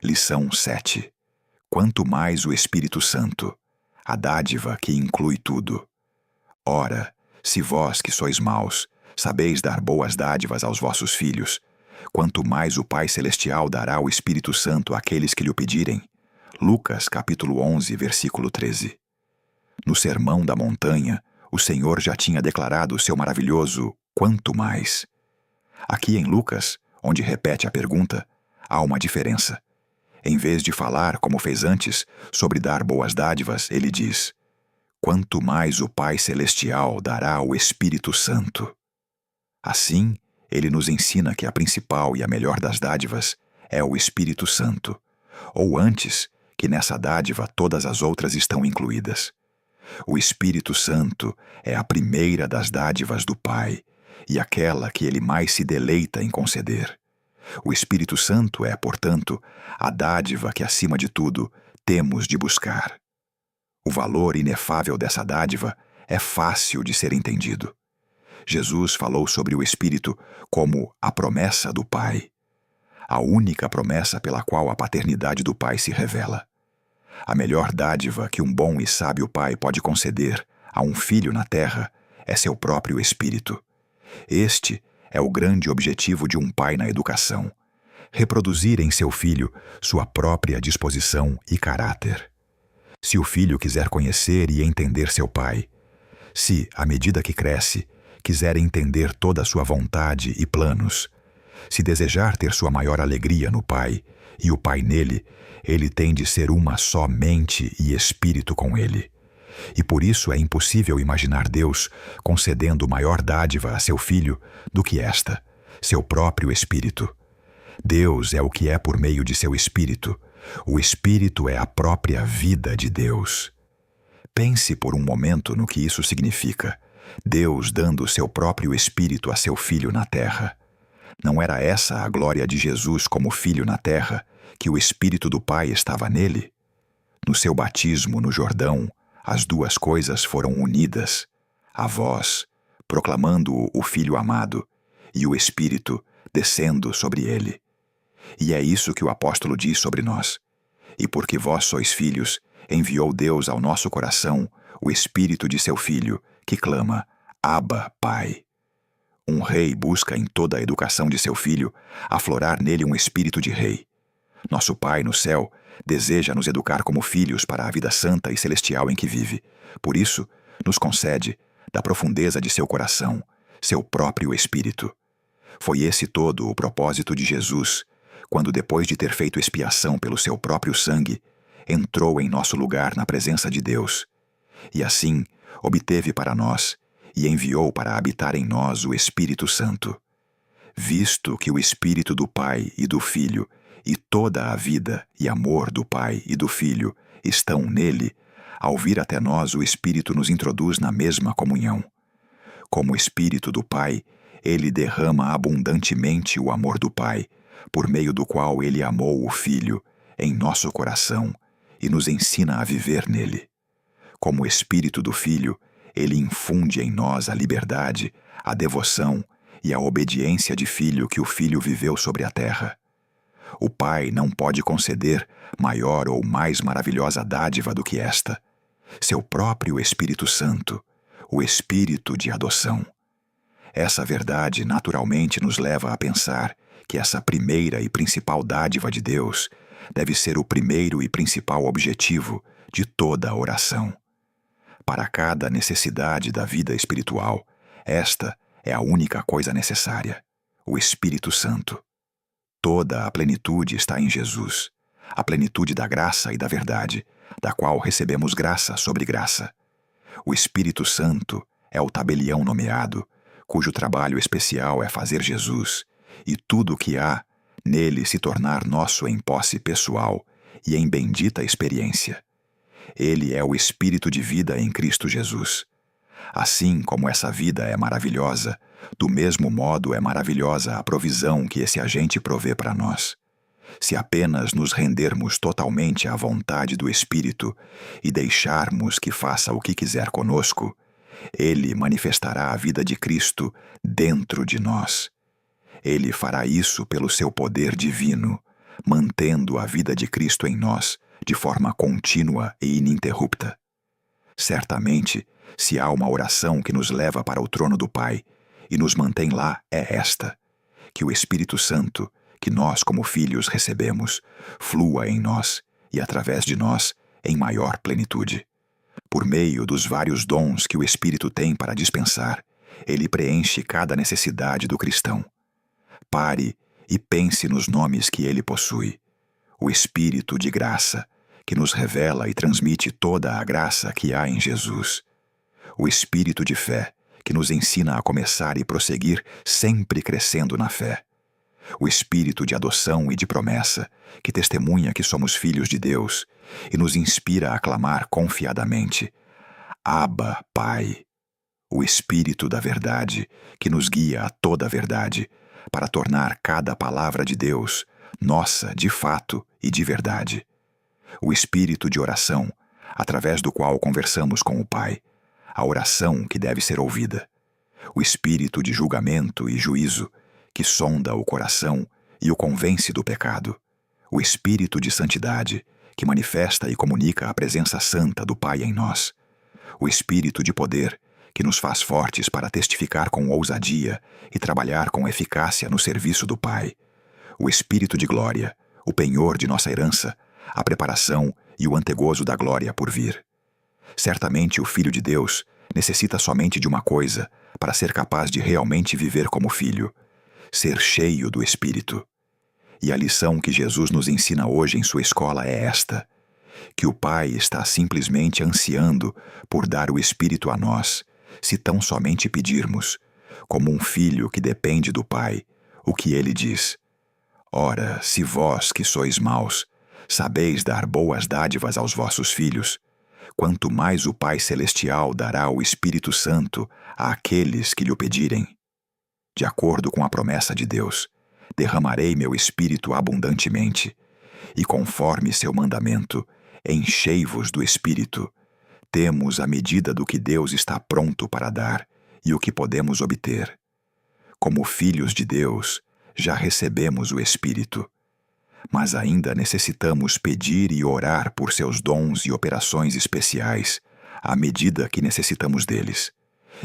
Lição 7. Quanto mais o Espírito Santo, a dádiva que inclui tudo. Ora, se vós que sois maus, sabeis dar boas dádivas aos vossos filhos, quanto mais o Pai Celestial dará o Espírito Santo àqueles que lhe o pedirem. Lucas capítulo 11, versículo 13. No Sermão da Montanha, o Senhor já tinha declarado o seu maravilhoso quanto mais. Aqui em Lucas, onde repete a pergunta, há uma diferença. Em vez de falar, como fez antes, sobre dar boas dádivas, ele diz: quanto mais o Pai Celestial dará o Espírito Santo. Assim, ele nos ensina que a principal e a melhor das dádivas é o Espírito Santo, ou antes, que nessa dádiva todas as outras estão incluídas. O Espírito Santo é a primeira das dádivas do Pai e aquela que ele mais se deleita em conceder. O Espírito Santo é, portanto, a dádiva que, acima de tudo, temos de buscar. O valor inefável dessa dádiva é fácil de ser entendido. Jesus falou sobre o Espírito como a promessa do Pai, a única promessa pela qual a paternidade do Pai se revela. A melhor dádiva que um bom e sábio pai pode conceder a um filho na terra é seu próprio Espírito. Este é o grande objetivo de um pai na educação: reproduzir em seu filho sua própria disposição e caráter. Se o filho quiser conhecer e entender seu pai, se, à medida que cresce, quiser entender toda a sua vontade e planos, se desejar ter sua maior alegria no pai e o pai nele, ele tem de ser uma só mente e espírito com ele. E por isso é impossível imaginar Deus concedendo maior dádiva a seu filho do que esta, seu próprio Espírito. Deus é o que é por meio de seu Espírito. O Espírito é a própria vida de Deus. Pense por um momento no que isso significa: Deus dando seu próprio Espírito a seu Filho na terra. Não era essa a glória de Jesus como Filho na terra, que o Espírito do Pai estava nele? No seu batismo no Jordão, as duas coisas foram unidas: a voz, proclamando o Filho amado, e o Espírito descendo sobre ele. E é isso que o apóstolo diz sobre nós: e porque vós sois filhos, enviou Deus ao nosso coração o Espírito de seu Filho, que clama: Abba, Pai. Um rei busca em toda a educação de seu filho aflorar nele um espírito de rei. Nosso Pai no céu deseja nos educar como filhos para a vida santa e celestial em que vive. Por isso, nos concede, da profundeza de seu coração, seu próprio Espírito. Foi esse todo o propósito de Jesus, quando, depois de ter feito expiação pelo seu próprio sangue, entrou em nosso lugar na presença de Deus. E assim, obteve para nós e enviou para habitar em nós o Espírito Santo. Visto que o Espírito do Pai e do Filho e toda a vida e amor do Pai e do Filho estão nele, ao vir até nós o Espírito nos introduz na mesma comunhão. Como Espírito do Pai, ele derrama abundantemente o amor do Pai, por meio do qual ele amou o Filho, em nosso coração, e nos ensina a viver nele. Como Espírito do Filho, ele infunde em nós a liberdade, a devoção e a obediência de filho que o Filho viveu sobre a terra. O Pai não pode conceder maior ou mais maravilhosa dádiva do que esta: seu próprio Espírito Santo, o Espírito de adoção. Essa verdade naturalmente nos leva a pensar que essa primeira e principal dádiva de Deus deve ser o primeiro e principal objetivo de toda a oração. Para cada necessidade da vida espiritual, esta é a única coisa necessária: o Espírito Santo. Toda a plenitude está em Jesus, a plenitude da graça e da verdade, da qual recebemos graça sobre graça. O Espírito Santo é o tabelião nomeado, cujo trabalho especial é fazer Jesus, e tudo o que há, nele se tornar nosso em posse pessoal e em bendita experiência. Ele é o Espírito de vida em Cristo Jesus. Assim como essa vida é maravilhosa, do mesmo modo é maravilhosa a provisão que esse agente provê para nós. Se apenas nos rendermos totalmente à vontade do Espírito e deixarmos que faça o que quiser conosco, ele manifestará a vida de Cristo dentro de nós. Ele fará isso pelo seu poder divino, mantendo a vida de Cristo em nós de forma contínua e ininterrupta. Certamente, se há uma oração que nos leva para o trono do Pai e nos mantém lá, é esta: que o Espírito Santo, que nós como filhos recebemos, flua em nós e através de nós em maior plenitude. Por meio dos vários dons que o Espírito tem para dispensar, ele preenche cada necessidade do cristão. Pare e pense nos nomes que ele possui. O Espírito de graça, que nos revela e transmite toda a graça que há em Jesus. O Espírito de fé, que nos ensina a começar e prosseguir sempre crescendo na fé. O Espírito de adoção e de promessa, que testemunha que somos filhos de Deus e nos inspira a clamar confiadamente: Abba, Pai. O Espírito da verdade, que nos guia a toda a verdade, para tornar cada palavra de Deus nossa de fato e de verdade. O Espírito de oração, através do qual conversamos com o Pai, a oração que deve ser ouvida. O Espírito de julgamento e juízo, que sonda o coração e o convence do pecado. O Espírito de santidade, que manifesta e comunica a presença santa do Pai em nós. O Espírito de poder, que nos faz fortes para testificar com ousadia e trabalhar com eficácia no serviço do Pai. O Espírito de glória, o penhor de nossa herança, a preparação e o antegozo da glória por vir. Certamente o Filho de Deus necessita somente de uma coisa para ser capaz de realmente viver como filho: ser cheio do Espírito. E a lição que Jesus nos ensina hoje em sua escola é esta: que o Pai está simplesmente ansiando por dar o Espírito a nós, se tão somente pedirmos, como um filho que depende do Pai, o que ele diz: Ora, se vós que sois maus, sabeis dar boas dádivas aos vossos filhos, quanto mais o Pai Celestial dará o Espírito Santo àqueles que lhe o pedirem. De acordo com a promessa de Deus, derramarei meu Espírito abundantemente, e conforme seu mandamento, enchei-vos do Espírito. Temos a medida do que Deus está pronto para dar e o que podemos obter. Como filhos de Deus, já recebemos o Espírito, mas ainda necessitamos pedir e orar por seus dons e operações especiais, à medida que necessitamos deles.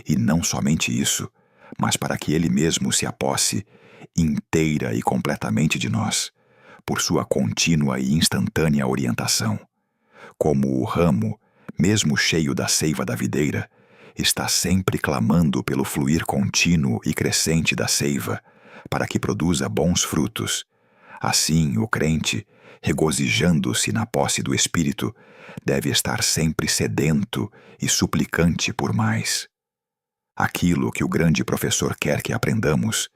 E não somente isso, mas para que Ele mesmo se aposse inteira e completamente de nós, por sua contínua e instantânea orientação. Como o ramo, mesmo cheio da seiva da videira, está sempre clamando pelo fluir contínuo e crescente da seiva, para que produza bons frutos. Assim, o crente, regozijando-se na posse do Espírito, deve estar sempre sedento e suplicante por mais. Aquilo que o grande professor quer que aprendamos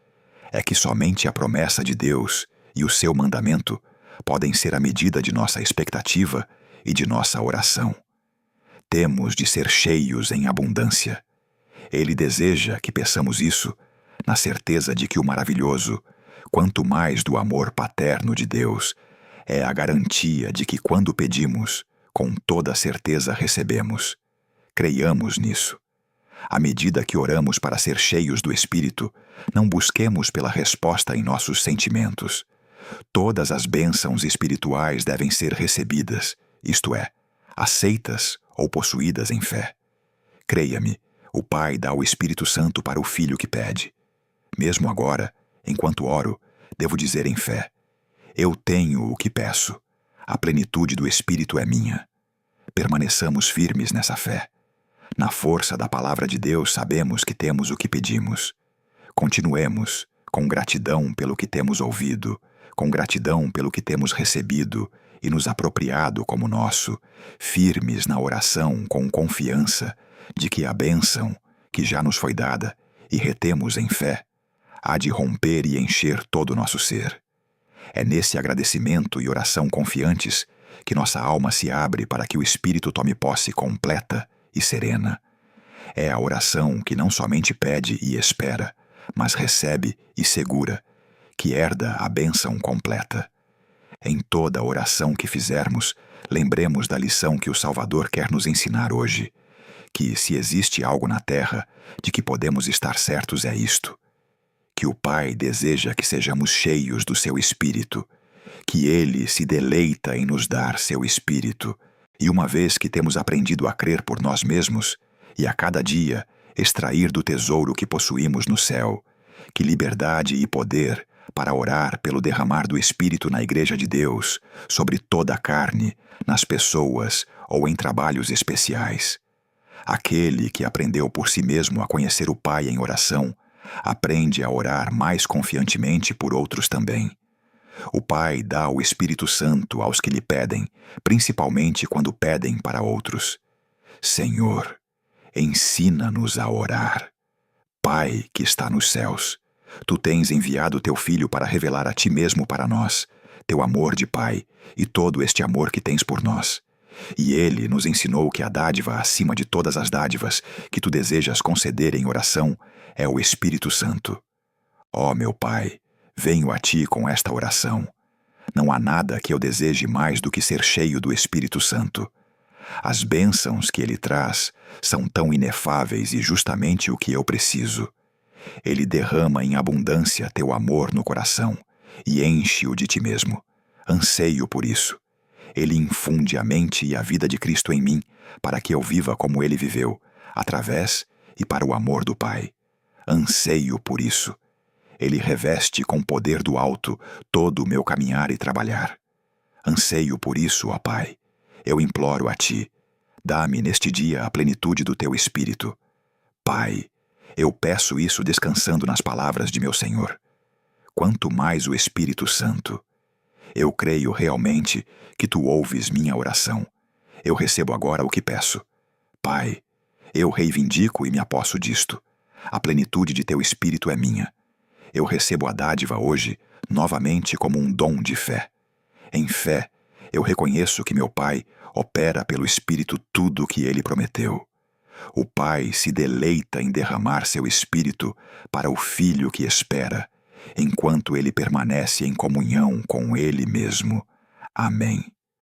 é que somente a promessa de Deus e o seu mandamento podem ser a medida de nossa expectativa e de nossa oração. Temos de ser cheios em abundância. Ele deseja que peçamos isso, na certeza de que o maravilhoso, quanto mais do amor paterno de Deus, é a garantia de que quando pedimos, com toda certeza recebemos. Creiamos nisso. À medida que oramos para ser cheios do Espírito, não busquemos pela resposta em nossos sentimentos. Todas as bênçãos espirituais devem ser recebidas, isto é, aceitas ou possuídas em fé. Creia-me, o Pai dá o Espírito Santo para o Filho que pede. Mesmo agora, enquanto oro, devo dizer em fé: eu tenho o que peço. A plenitude do Espírito é minha. Permaneçamos firmes nessa fé. Na força da palavra de Deus sabemos que temos o que pedimos. Continuemos, com gratidão pelo que temos ouvido, com gratidão pelo que temos recebido e nos apropriado como nosso, firmes na oração com confiança de que a bênção, que já nos foi dada e retemos em fé, há de romper e encher todo o nosso ser. É nesse agradecimento e oração confiantes que nossa alma se abre para que o Espírito tome posse completa e serena. É a oração que não somente pede e espera, mas recebe e segura, que herda a bênção completa. Em toda oração que fizermos, lembremos da lição que o Salvador quer nos ensinar hoje, que se existe algo na terra de que podemos estar certos é isto: que o Pai deseja que sejamos cheios do seu Espírito, que Ele se deleita em nos dar seu Espírito, e uma vez que temos aprendido a crer por nós mesmos, e a cada dia extrair do tesouro que possuímos no céu, que liberdade e poder para orar pelo derramar do Espírito na Igreja de Deus, sobre toda a carne, nas pessoas ou em trabalhos especiais. Aquele que aprendeu por si mesmo a conhecer o Pai em oração, aprende a orar mais confiantemente por outros também. O Pai dá o Espírito Santo aos que lhe pedem, principalmente quando pedem para outros. Senhor, ensina-nos a orar. Pai que está nos céus, tu tens enviado teu Filho para revelar a ti mesmo para nós, teu amor de Pai e todo este amor que tens por nós. E ele nos ensinou que a dádiva acima de todas as dádivas que tu desejas conceder em oração é o Espírito Santo. Ó meu Pai, venho a ti com esta oração. Não há nada que eu deseje mais do que ser cheio do Espírito Santo. As bênçãos que ele traz são tão inefáveis e justamente o que eu preciso. Ele derrama em abundância teu amor no coração e enche-o de ti mesmo. Anseio por isso. Ele infunde a mente e a vida de Cristo em mim, para que eu viva como ele viveu, através e para o amor do Pai. Anseio por isso. Ele reveste com poder do alto todo o meu caminhar e trabalhar. Anseio por isso, ó Pai. Eu imploro a Ti, dá-me neste dia a plenitude do Teu Espírito. Pai, eu peço isso descansando nas palavras de meu Senhor. Quanto mais o Espírito Santo. Eu creio realmente que Tu ouves minha oração. Eu recebo agora o que peço. Pai, eu reivindico e me aposso disto. A plenitude de Teu Espírito é minha. Eu recebo a dádiva hoje, novamente como um dom de fé. Em fé, eu reconheço que meu Pai opera pelo Espírito tudo o que Ele prometeu. O Pai se deleita em derramar seu Espírito para o Filho que espera, enquanto ele permanece em comunhão com Ele mesmo. Amém.